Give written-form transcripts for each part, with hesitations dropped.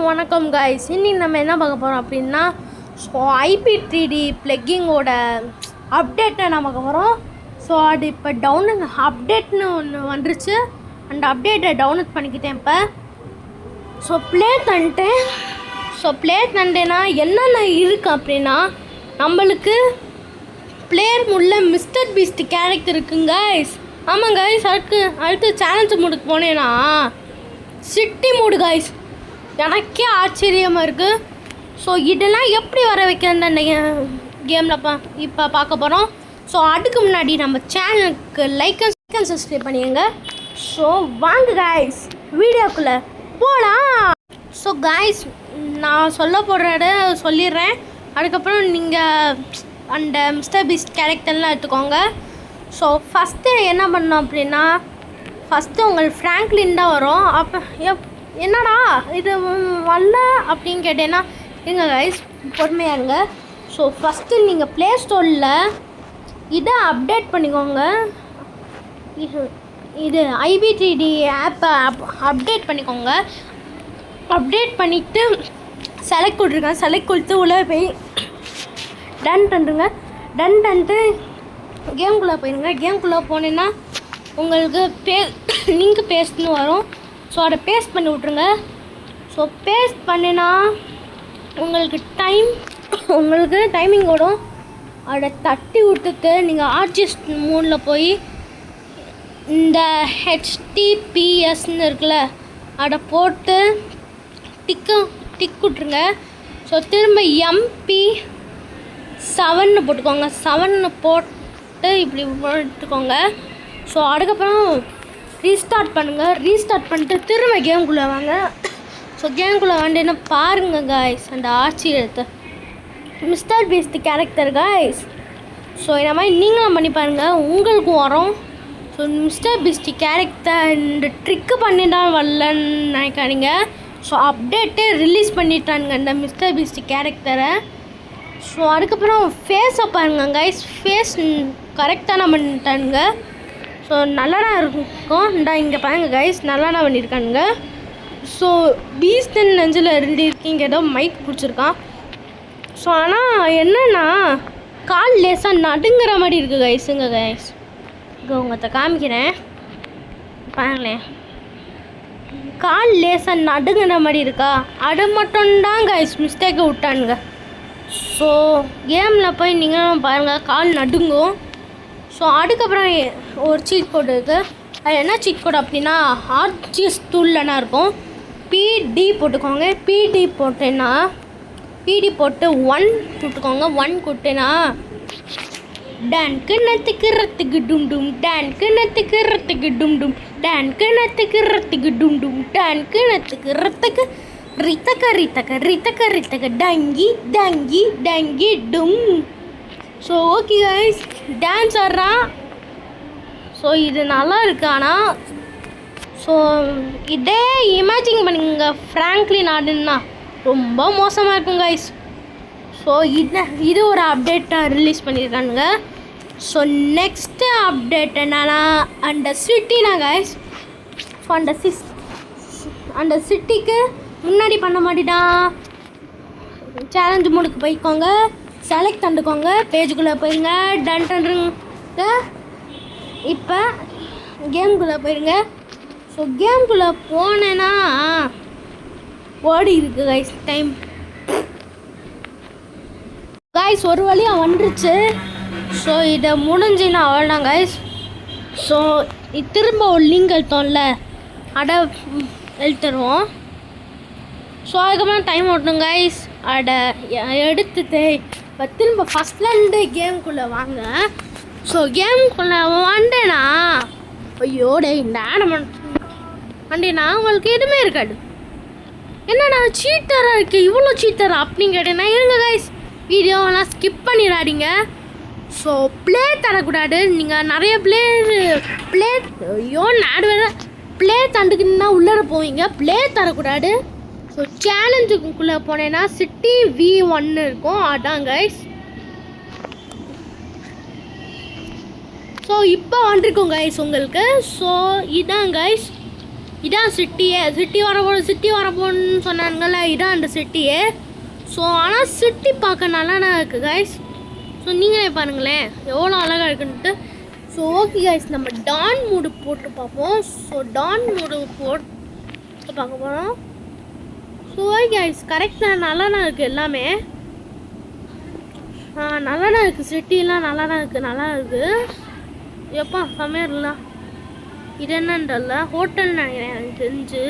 வணக்கம் கைஸ். இன்னைக்கு நம்ம என்ன பார்க்க போகிறோம் அப்படின்னா IP3D பிளக்கிங்கோட அப்டேட்டை நம்ம பார்க்க போகிறோம். ஸோ அது இப்போ அப்டேட்னு ஒன்று வந்துருச்சு. அந்த அப்டேட்டை டவுன்லோட் பண்ணிக்கிட்டேன் இப்போ. ஸோ ப்ளே பண்ணிட்டேன்னா என்னென்ன இருக்குது அப்படின்னா, நம்மளுக்கு பிளேயர் முள்ள மிஸ்டர் பீஸ்ட் கேரக்டர் இருக்குங்க கைஸ். ஆமாம் கைஸ், அடுத்து சேலஞ்ச் மூடுக்கு போனேன்னா சிட்டி மூடு கைஸ். எனக்கே ஆச்சரியமாக இருக்குது. ஸோ இதெல்லாம் எப்படி வர வைக்கிறேன்னு அந்த கேமில் இப்போ பார்க்க போகிறோம். ஸோ அதுக்கு முன்னாடி நம்ம சேனலுக்கு லைக் அண்ட் சப்ஸ்கிரைப் பண்ணிடுங்க. ஸோ வாங்க கைஸ், வீடியோக்குள்ளே போகலாம். ஸோ கைஸ், நான் சொல்ல போகிறத சொல்லிடுறேன். அதுக்கப்புறம் நீங்கள் அந்த மிஸ்டர் பீஸ்ட் கேரக்டர்லாம் எடுத்துக்கோங்க. ஸோ ஃபஸ்ட்டு என்ன பண்ணோம் அப்படின்னா, ஃபஸ்ட்டு உங்களுக்கு ஃப்ராங்க்லின் தான் வரும். அப்போ என்னடா இது வரல அப்படின்னு கேட்டேன்னா, இருங்க கைஸ், பொறுமையாக இருங்க. ஸோ ஃபஸ்ட்டு நீங்கள் ப்ளே ஸ்டோரில் இதை அப்டேட் பண்ணிக்கோங்க. இது IP3D ஆப்பை அப்டேட் பண்ணிக்கோங்க. அப்டேட் பண்ணிவிட்டு செலக்ட் கொடுத்துருக்கேன். செலக்ட் கொடுத்து உள்ளே போய் டன் பண்ணுறங்க. டன் பண்ணிட்டு கேம்குள்ளே போயிருங்க. கேம்குள்ளே போனேன்னா உங்களுக்கு லிங்க் பேஸ்ட்னு வரும். ஸோ அதை பேஸ்ட் பண்ணி விட்ருங்க. ஸோ பேஸ்ட் பண்ணினா உங்களுக்கு டைமிங் ஓடும். அதை தட்டி விட்டுட்டு நீங்கள் ஆர்டிஸ்ட் மூடில் போய் இந்த HTTPSன்னு இருக்குல்ல, அதை போட்டு டிக் விட்ருங்க. ஸோ திரும்ப MP7 போட்டுக்கோங்க. 7 போட்டு இப்படி போட்டுக்கோங்க. ஸோ அதுக்கப்புறம் ரீஸ்டார்ட் பண்ணுங்கள். ரீஸ்டார்ட் பண்ணிட்டு திரும்ப கேம்குள்ளே வாங்க. ஸோ கேம்குள்ளே வந்து பாருங்கள் கைஸ், அந்த ஆச்சரியத்தை mister Beast character guys. So இந்த மாதிரி நீங்களும் பண்ணி பாருங்கள், உங்களுக்கும் வரும். ஸோ மிஸ்டர் பீஸ்ட் கேரக்டர் இந்த ட்ரிக்கு பண்ணிட்டான் வரலன்னு நினைக்காதீங்க. ஸோ அப்டேட்டே ரிலீஸ் பண்ணிட்டானுங்க இந்த மிஸ்டர் பீஸ்ட் கேரக்டரை. ஸோ அதுக்கப்புறம் ஃபேஸை பாருங்கள் கைஸ். ஃபேஸ் கரெக்டாக நான் பண்ணிட்டானுங்க. ஸோ நல்லா தான் இருக்கும். இங்கே பாருங்கள் கைஸ், நல்லா தான் பண்ணியிருக்கானுங்க. ஸோ பீஸ்டன் நெஞ்சில் இருக்கீங்க, ஏதோ மைக் பிடிச்சிருக்கான். ஸோ ஆனால் என்னென்னா கால் லேசாக நடுங்கிற மாதிரி இருக்குது கைஸுங்க கைஸ். இங்கே உங்கள்கிட்ட காமிக்கிறேன் பாருங்களேன். கால் லேசாக நடுங்கிற மாதிரி இருக்கா, அது மட்டும்தான் கைஸ் மிஸ்டேக்கை விட்டானுங்க. ஸோ கேமில் போய் நீங்களும் பாருங்கள், கால் நடுங்கும். ஸோ அதுக்கப்புறம் ஒரு சீட் கோடு இருக்குது. அது என்ன சீட் கோடு அப்படின்னா, ஆர்ஜிஎஸ் டூல்லனா இருக்கும். PD போட்டுக்கோங்க. PD போட்டேன்னா PD போட்டு 1 போட்டுக்கோங்க. 1 கொடுத்தேன்னா டான்க்கு நத்துக்கு ரத்துக்கு டும் டும், டான்க்கு நத்துக்கு ரத்துக்கு டும் டும், டான்க்கு நத்துக்கு ரத்துக்கு டும் டும், டான்க்கு நத்துக்கு ரத்துக்கு ரித்தக்க ரித்தக்க ரித்தக்க ரித்தக்க டங்கி டங்கி டங்கி டும். ஸோ ஓகே கைஸ், டான்ஸ் ஆடுறான். ஸோ இது நல்லா இருக்கு. ஆனால் ஸோ இதே இமேஜின் பண்ணிங்க ஃப்ராங்க்லின் ஆடுன்னா ரொம்ப மோசமாக இருக்கும் கைஸ். ஸோ இது ஒரு அப்டேட்டாக ரிலீஸ் பண்ணியிருக்கானுங்க. ஸோ நெக்ஸ்ட்டு அப்டேட் என்னன்னா அந்த சிட்டினா கைஸ். ஸோ அந்த சிட்டிக்கு முன்னாடி பண்ண மாட்டிதான் சேலஞ்சு மூடுக்கு போய்க்கோங்க. செலக்ட் பண்ணிக்கோங்க. பேஜுக்குள்ளே போயிருங்க. டன் இப்போ கேம்குள்ளே போயிருங்க. ஸோ கேம்குள்ளே போனேன்னா ஓடி இருக்கு கைஸ் டைம். கைஸ் ஒரு வழியாக வந்துருச்சு. ஸோ இதை முடிஞ்சுன்னா அவ்வளோதான் கைஸ். ஸோ திரும்ப ஒரு லிங்க் எழுத்தோம்ல, அதை எழுத்துருவோம். ஸோ அதுக்கப்புறம் டைம் ஓட்டணும் கைஸ். அதை எடுத்துட்டு இப்போ திரும்ப ஃபஸ்ட்லேருந்து கேமுக்குள்ளே வாங்க. ஸோ கேமுக்குள்ளே வந்தேன்னா ஐயோ டே இந்த ஆடம் வந்தேன்னா உங்களுக்கு எதுவுமே இருக்காது. என்னடா சீட்டராக இருக்குது, இவ்வளோ சீட்டரா அப்படின்னு கேட்டேன்னா, இருங்க கைஸ், வீடியோவெல்லாம் ஸ்கிப் பண்ணிடாதீங்க. ஸோ ப்ளே தரக்கூடாது. நீங்கள் நிறைய ப்ளே ஐயோ நாடு வேறு ப்ளே தண்டுக்குன்னா உள்ளே போவீங்க. ப்ளே தரக்கூடாது. ஸோ சேலஞ்சுக்குள்ளே போனேன்னா சிட்டி V1 இருக்கும், அதான் கைஸ். ஸோ இப்போ வந்துருக்கோம் கைஸ் உங்களுக்கு. ஸோ இதான் கைஸ் இதான் சிட்டியே. சிட்டி வரப்போன்னு சொன்னாங்கல்ல, இதான் அந்த சிட்டியே. ஸோ ஆனால் சிட்டி பார்க்க நல்லா இருக்குது கைஸ். ஸோ நீங்களே பாருங்களேன் எவ்வளோ அழகாக இருக்குன்ட்டு. ஸோ ஓகே கைஸ், நம்ம டான் மூடு போட்டு பார்ப்போம். ஸோ டான் மூடு போட்டு பார்க்க போகிறோம். ஸோ ஓகே கைஸ், கரெக்டாக நல்லா இருக்குது எல்லாமே. நல்லா இருக்குது, சிட்டிலாம் நல்லா இருக்குது. எப்பா செம்மையாக இருக்கலாம். இது என்னன்றல ஹோட்டல் நினைக்கிறேன் எனக்கு தெரிஞ்சு.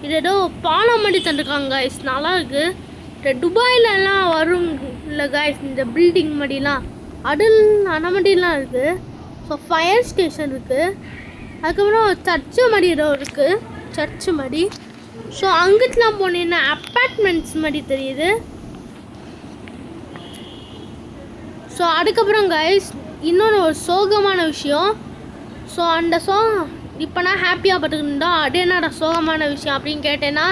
இது ஏதோ பாலம் மாதிரி தந்துருக்காங்க கைஸ், நல்லா இருக்குது. இந்த துபாயிலலாம் வரும் இல்லை கைஸ், இந்த பில்டிங் மாதிரிலாம் அந்த மாதிரிலாம் இருக்குது. ஸோ ஃபயர் ஸ்டேஷன் இருக்குது. அதுக்கப்புறம் சர்ச்சு மாதிரி ஏதோ இருக்குது, சர்ச்சு மாதிரி. ஸோ அங்கிட்டலாம் போனீங்கன்னா அப்பார்ட்மெண்ட்ஸ் மாதிரி தெரியுது. ஸோ அதுக்கப்புறம் கைஸ் இன்னொன்று ஒரு சோகமான விஷயம். ஸோ அந்த இப்போ நான் ஹாப்பியாக பார்த்துக்கிட்டோம். அது என்னடா சோகமான விஷயம் அப்படின்னு கேட்டேன்னா,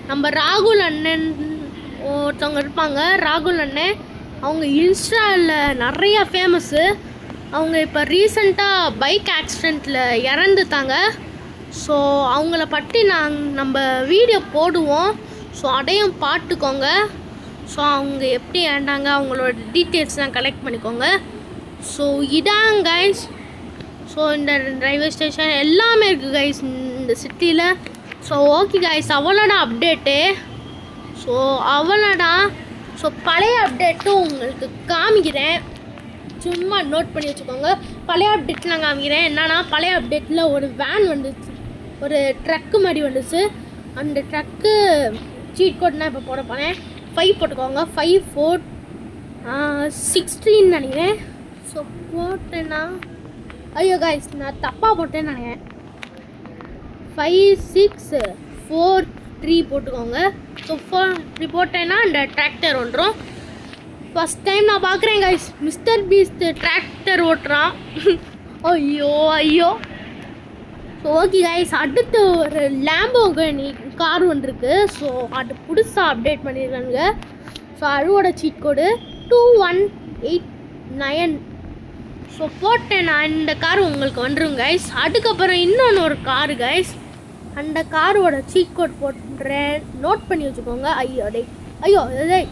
நம்ம ராகுல் அண்ணன் ஒருத்தவங்க இருப்பாங்க, ராகுல் அண்ணன். அவங்க இன்ஸ்டாவில் நிறைய ஃபேமஸ்ஸு. அவங்க இப்போ ரீசண்டாக பைக் ஆக்சிடெண்ட்டில் இறந்துட்டாங்க. ஸோ அவங்கள பற்றி நம்ம வீடியோ போடுவோம். ஸோ அதையும் பார்த்துக்கோங்க. ஸோ அவங்க எப்படி இறந்தாங்க அவங்களோட டீட்டெயில்ஸ்லாம் கலெக்ட் பண்ணிக்கோங்க. ஸோ இதான் கைஸ். ஸோ இந்த ரயில்வே ஸ்டேஷன் எல்லாமே இருக்குது கைஸ் இந்த சிட்டியில். ஸோ ஓகே கைஸ், அவ்வளோடா அப்டேட்டு. ஸோ அவ்வளோடா. ஸோ பழைய அப்டேட்டும் உங்களுக்கு காமிக்கிறேன், சும்மா நோட் பண்ணி வச்சுக்கோங்க. பழைய அப்டேட்லாம் காமிக்கிறேன். என்னன்னா பழைய அப்டேட்டில் ஒரு வேன் வந்துச்சு, ஒரு ட்ரக்கு மாதிரி வந்துச்சு. அந்த ட்ரக்கு சீட் கோட்னா இப்போ போட போனேன். 5 போட்டுக்கோங்க, 5 4 16 நினைக்கிறேன். ஸோ போட்டேன்னா ஐயோ கைஸ் நான் தப்பாக போட்டேன்னு நினைக்கிறேன். 5 6 4 3 போட்டுக்கோங்க. ஸோ 4 3 போட்டேன்னா இந்த டிராக்டர் ஓட்டுறோம். ஃபஸ்ட் டைம் நான் பார்க்குறேன் கைஸ், மிஸ்டர் பீஸ்ட் டிராக்டர் ஓட்டுறான். ஐயோ. ஸோ ஓகே கைஸ், அடுத்து ஒரு லேம்போகினி கார் வந்துருக்கு. ஸோ அது புதுசாக அப்டேட் பண்ணியிருக்காங்க. ஸோ அதோட சீட் கோடு 2189. ஸோ போட்டேன் நான், இந்த கார் உங்களுக்கு வந்துடும் கைஸ். அதுக்கப்புறம் இன்னொன்று ஒரு காரு கைஸ், அந்த காரோட சீட் கோட் போட்டுறேன், நோட் பண்ணி வச்சுக்கோங்க. ஐயோ டேய்.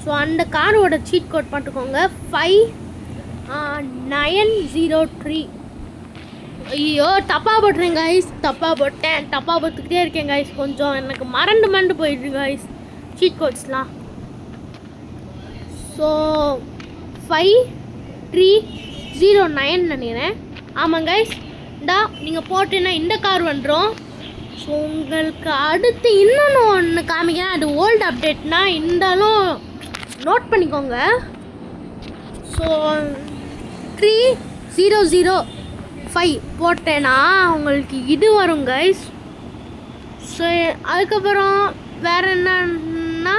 ஸோ அந்த காரோட சீட் கோட் பார்த்துக்கோங்க, 5903. ஐயோ தப்பாக போட்டுறேன் கைஸ், தப்பாக போட்டுக்கிட்டே இருக்கேன் கைஸ். கொஞ்சம் எனக்கு மறந்து போயிடுது கைஸ் சீட் கோட்ஸ்லாம். ஸோ 5309 நினைக்கிறேன். ஆமாம் கைஸ், நீங்கள் போட்டீங்கன்னா இந்த கார் வந்துடும். ஸோ உங்களுக்கு அடுத்து இன்னொன்று ஒன்று காமிக்கிறேன், அது ஓல்டு அப்டேட்னா இருந்தாலும் நோட் பண்ணிக்கோங்க. ஸோ 3005 போட்டேன்னா உங்களுக்கு இது வரும் கைஸ். ஸோ அதுக்கப்புறம் வேறு என்னன்னா,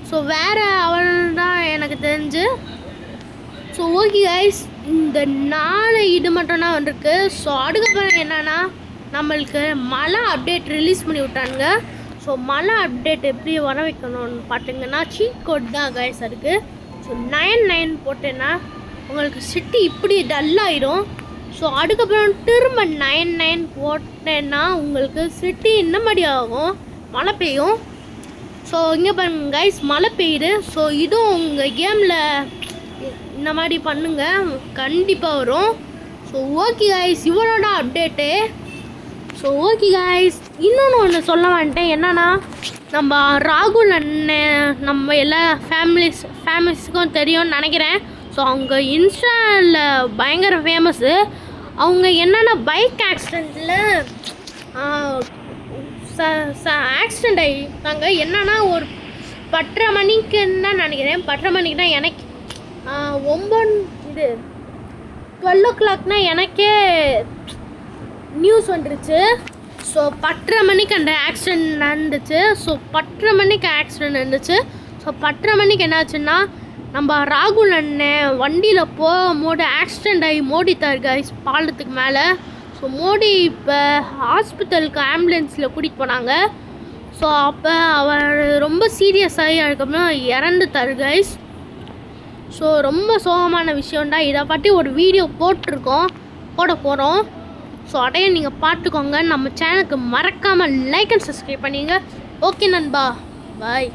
ஸோ வேறு அவள் தான் எனக்கு தெரிஞ்சு. ஸோ ஓகே கைஸ், இந்த 4 இது மட்டும்தான் வந்திருக்கு. ஸோ அதுக்கப்புறம் என்னென்னா நம்மளுக்கு மழை அப்டேட் ரிலீஸ் பண்ணி விட்டானுங்க. ஸோ மழை அப்டேட் எப்படி வர வைக்கணும்னு பார்த்தீங்கன்னா சீட் கோட் தான் கைஸ் இருக்குது. ஸோ 99 போட்டேன்னா உங்களுக்கு சிட்டி இப்படி டல்லாகிடும். ஸோ அதுக்கப்புறம் திரும்ப 99 போட்டேன்னா உங்களுக்கு சிட்டி இந்த மாதிரி ஆகும், மழை பெய்யும். ஸோ இங்கே பாருங்க கைஸ், மழை பெய்யுது. ஸோ இதுவும் உங்கள் கேமில் இந்த மாதிரி பண்ணுங்க, கண்டிப்பாக வரும். ஸோ ஓகே கைஸ், இவனோட அப்டேட்டு. ஸோ ஓகே கைஸ், இன்னொன்று ஒன்று சொல்ல வந்துட்டேன். என்னன்னா நம்ம ராகுல் அண்ணன் நம்ம எல்லா ஃபேமிலிஸுக்கும் தெரியும்னு நினைக்கிறேன். ஸோ அவங்க இன்ஸ்டாவில் பயங்கர ஃபேமஸ்ஸு. அவங்க என்னென்னா பைக் ஆக்சிடெண்ட்டில் ஆக்சிடெண்ட் ஆகிட்டாங்க. என்னென்னா ஒரு 10:30 மணிக்குன்னு தான் நினைக்கிறேன். 10:30 மணிக்கு தான் எனக்கு 12 o'clockனா எனக்கே நியூஸ் வந்துருச்சு. ஸோ 10:30 மணிக்கு அந்த ஆக்சிடெண்ட் நடந்துச்சு. ஸோ 10:30 மணிக்கு ஆக்சிடெண்ட் இருந்துச்சு. ஸோ 10:30 மணிக்கு என்னாச்சுன்னா நம்ம ராகுல் அண்ணன் வண்டியில் போகும்போது ஆக்சிடெண்ட் ஆகி மோடித்தார் கைஸ் பாலத்துக்கு மேலே. ஸோ மோடி இப்போ ஹாஸ்பிட்டலுக்கு ஆம்புலன்ஸில் கூட்டிகிட்டு போனாங்க. ஸோ அப்போ அவர் ரொம்ப சீரியஸ் ஆகி அதுக்கப்புறம் இறந்துட்டார் கைஸ். ஸோ ரொம்ப சோகமான விஷயம்டா. இதை பற்றி ஒரு வீடியோ போட போகிறோம். ஸோ அதையும் நீங்கள் பார்த்துக்கோங்க. நம்ம சேனலுக்கு மறக்காமல் லைக் அண்ட் சப்ஸ்கிரைப் பண்ணிங்க. ஓகே நண்பா, பாய்.